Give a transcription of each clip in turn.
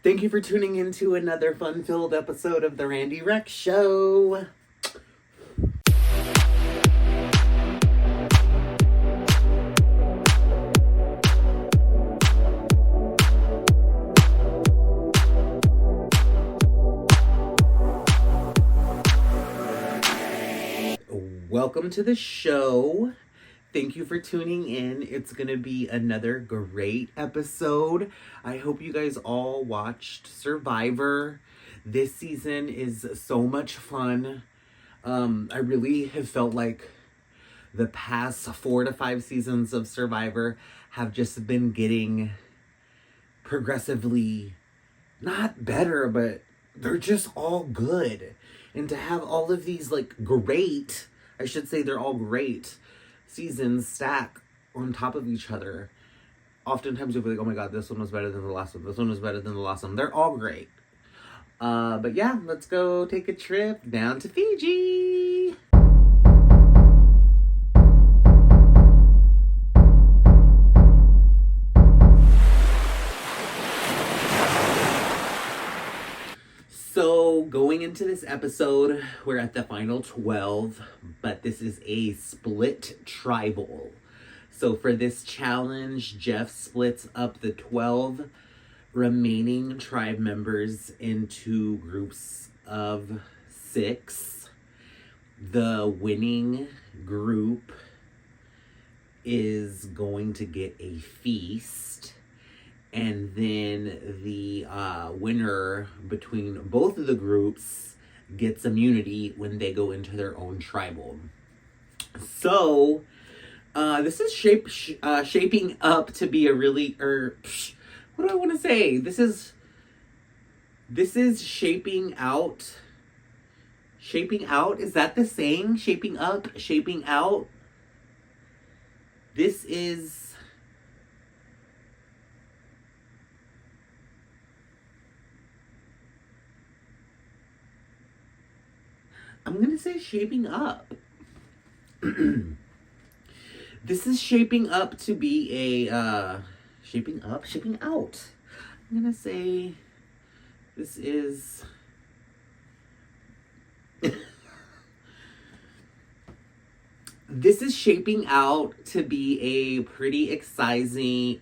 Thank you for tuning in to another fun-filled episode of The Randy Rex Show. Welcome to the show. Thank you for tuning in. It's going to be another great episode. I hope you guys all watched Survivor. This season is so much fun. I really have felt like the past 4 to 5 seasons of Survivor have just been getting progressively not better, but they're just all good. And to have all of these they're all great seasons stack on top of each other. Oftentimes you'll be like, oh my god, this one was better than the last one. This one was better than the last one. They're all great. But yeah, let's go take a trip down to Fiji. So, going into this episode, we're at the final 12, but this is a split tribal. So for this challenge, Jeff splits up the 12 remaining tribe members into groups of 6. The winning group is going to get a feast. And then the winner between both of the groups gets immunity when they go into their own tribal. So, this is shaping up to be a really, what do I want to say? This is shaping out. Shaping out? Is that the saying? Shaping up? Shaping out? This is... I'm going to say shaping up. This is shaping up to be a, shaping up, shaping out. I'm going to say this is, this is shaping out to be a pretty exciting,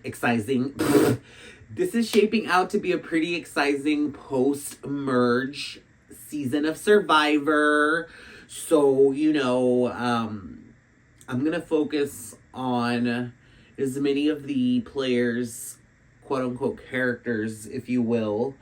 this is shaping out to be a pretty exciting post-merge season of Survivor. So, I'm going to focus on as many of the players, quote-unquote characters, if you will,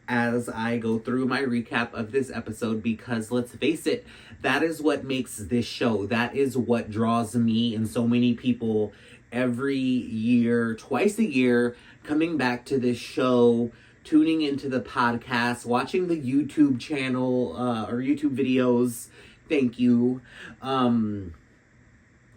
as I go through my recap of this episode, because let's face it, that is what makes this show. That is what draws me and so many people every year, twice a year, coming back to this show, tuning into the podcast, watching the YouTube channel, or YouTube videos. Thank you.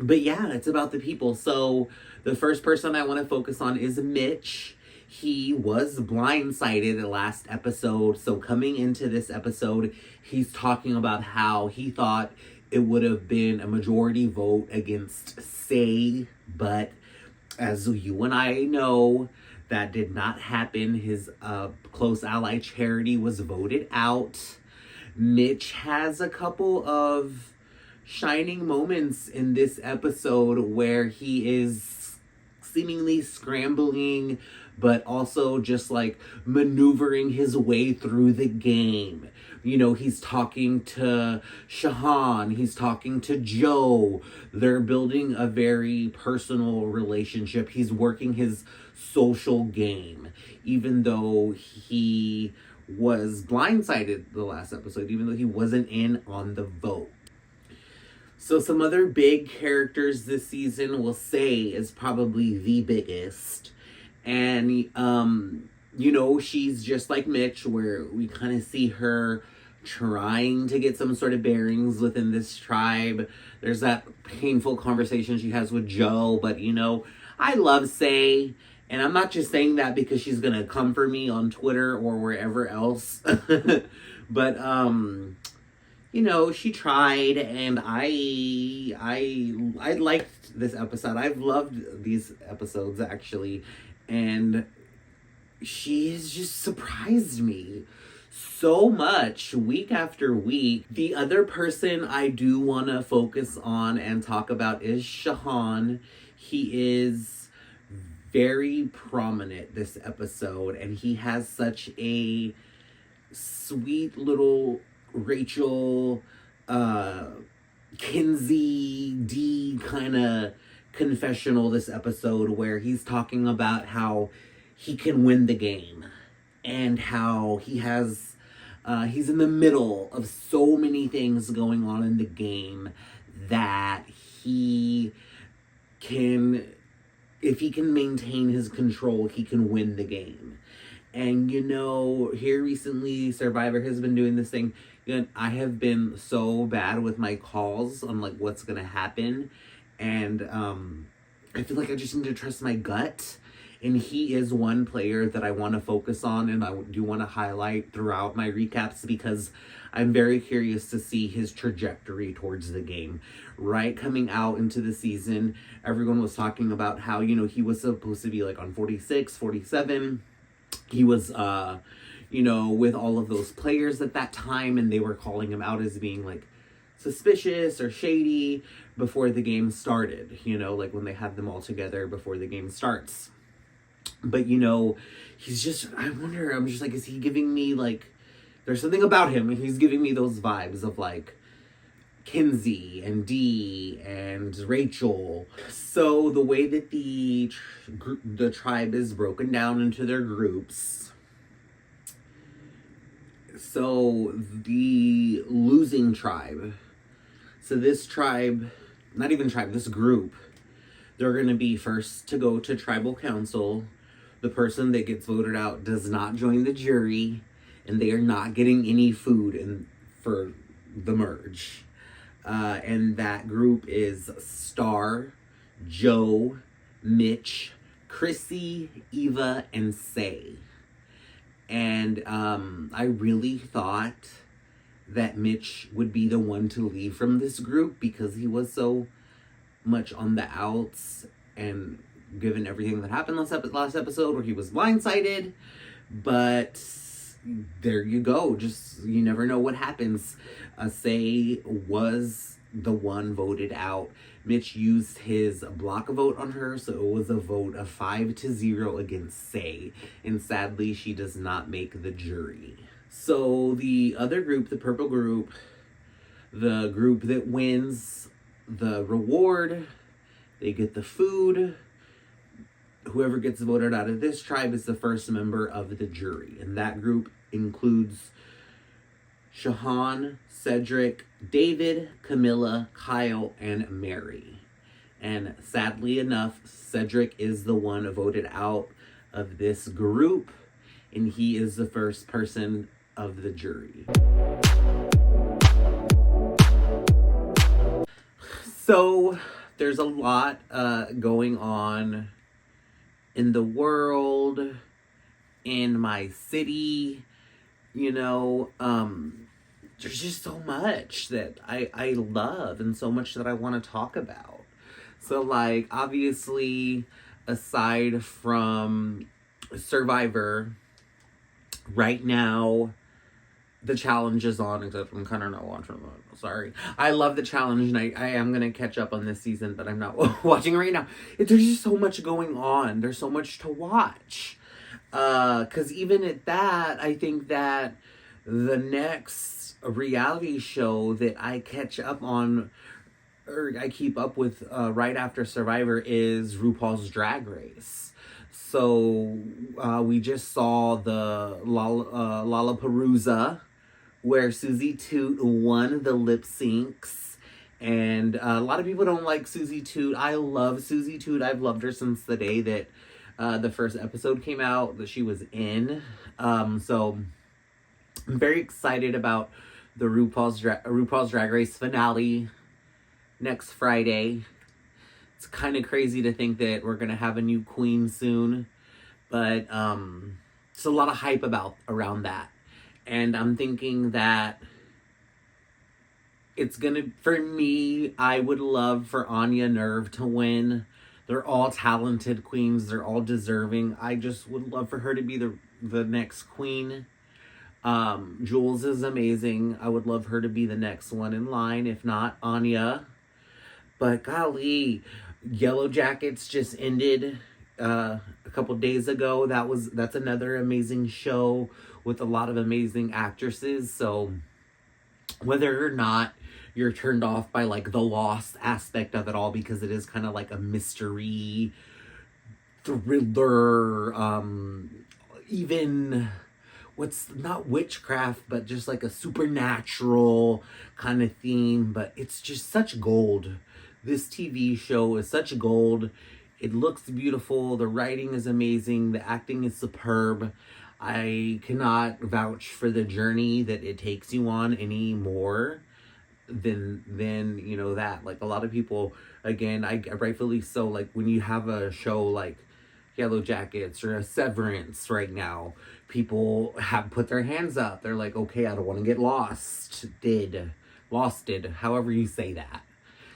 But yeah, it's about the people. So the first person I want to focus on is Mitch. He was blindsided last episode. So coming into this episode, he's talking about how he thought it would have been a majority vote against Say, but as you and I know, that did not happen. His close ally Charity was voted out. Mitch has a couple of shining moments in this episode where he is seemingly scrambling, but also just like maneuvering his way through the game. He's talking to Shahan, he's talking to Joe. They're building a very personal relationship. He's working his social game, even though he was blindsided the last episode, even though he wasn't in on the vote. So some other big characters this season, we'll say, is probably the biggest. And, she's just like Mitch, where we kind of see her trying to get some sort of bearings within this tribe. There's that painful conversation she has with Joe, but, I love Say. And I'm not just saying that because she's going to come for me on Twitter or wherever else. But, she tried, and I liked this episode. I've loved these episodes, actually. And she has just surprised me so much week after week. The other person I do want to focus on and talk about is Shahan. He is very prominent this episode, and he has such a sweet little Rachel, Kinsey D kind of confessional this episode, where he's talking about how he can win the game and how he's in the middle of so many things going on in the game that he can, if he can maintain his control, he can win the game. And here recently, Survivor has been doing this thing. I have been so bad with my calls on like what's gonna happen, and I feel like I just need to trust my gut. And he is one player that I want to focus on, and I do want to highlight throughout my recaps, because I'm very curious to see his trajectory towards the game. Right, coming out into the season, everyone was talking about how, he was supposed to be like on 46, 47. He was, with all of those players at that time, and they were calling him out as being like suspicious or shady before the game started, like when they had them all together before the game starts. But, he's just, I'm just like, is he giving me, like, there's something about him, and he's giving me those vibes of, like, Kinsey and Dee and Rachel. So the way that the tribe is broken down into their groups. So the losing tribe. So this tribe, not even tribe, this group, they're going to be first to go to tribal council. The person that gets voted out does not join the jury, and they are not getting any food for the merge. And that group is Star, Joe, Mitch, Chrissy, Eva, and Say. And I really thought that Mitch would be the one to leave from this group, because he was so much on the outs, and given everything that happened last episode where he was blindsided. But there you go, just you never know what happens. Say was the one voted out. Mitch used his block vote on her, so it was a vote of 5-0 against Say, and sadly she does not make the jury. So the other group, the purple group, the group that wins the reward, they get the food. Whoever gets voted out of this tribe is the first member of the jury. And that group includes Shahan, Cedric, David, Camilla, Kyle, and Mary. And sadly enough, Cedric is the one voted out of this group, and he is the first person of the jury. So there's a lot going on in the world, in my city, there's just so much that I love, and so much that I want to talk about. So, like, obviously, aside from Survivor, right now, the challenge is on, except I'm kind of not watching it. Sorry. I love the challenge, and I am going to catch up on this season, but I'm not watching it right now. There's just so much going on. There's so much to watch. Because even at that, I think that the next reality show that I catch up on, or I keep up with right after Survivor, is RuPaul's Drag Race. So we just saw the Lollapalooza, where Susie Toot won the lip syncs. And a lot of people don't like Susie Toot. I love Susie Toot. I've loved her since the day that the first episode came out that she was in. So I'm very excited about the RuPaul's Drag Race finale next Friday. It's kind of crazy to think that we're going to have a new queen soon. But it's a lot of hype around that. And I'm thinking that it's going to, for me, I would love for Anya Nerve to win. They're all talented queens. They're all deserving. I just would love for her to be the next queen. Jules is amazing. I would love her to be the next one in line, if not Anya. But golly, Yellow Jackets just ended a couple days ago. That's another amazing show with a lot of amazing actresses. So whether or not you're turned off by like the lost aspect of it all, because it is kind of like a mystery thriller, even what's not witchcraft, but just like a supernatural kind of theme. But it's just such gold. This TV show is such gold. It looks beautiful. The writing is amazing. The acting is superb. I cannot vouch for the journey that it takes you on any more than that. Like, a lot of people, again, I rightfully so, like when you have a show like Yellow Jackets or a Severance right now, people have put their hands up. They're like, okay, I don't want to get losted, however you say that.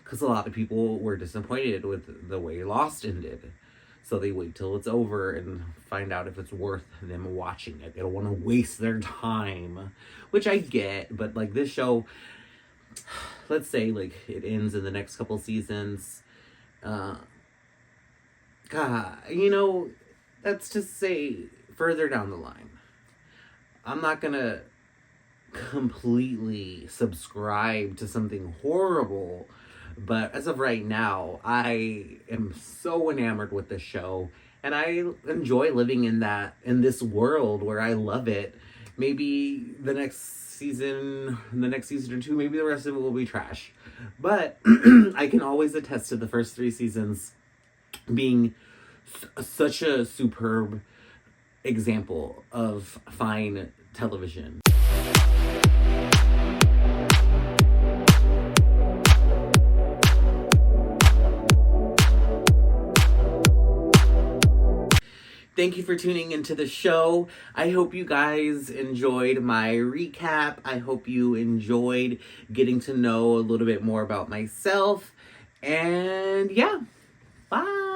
Because a lot of people were disappointed with the way Lost ended. So they wait till it's over and find out if it's worth them watching it. They don't want to waste their time, which I get. But like this show, let's say like it ends in the next couple seasons. God, that's to say further down the line. I'm not gonna completely subscribe to something horrible, but as of right now, I am so enamored with the show, and I enjoy living in this world where I love it. Maybe the next season or two, maybe the rest of it will be trash, but I can always attest to the first 3 seasons being such a superb example of fine television. Thank you for tuning into the show. I hope you guys enjoyed my recap. I hope you enjoyed getting to know a little bit more about myself. And yeah, bye.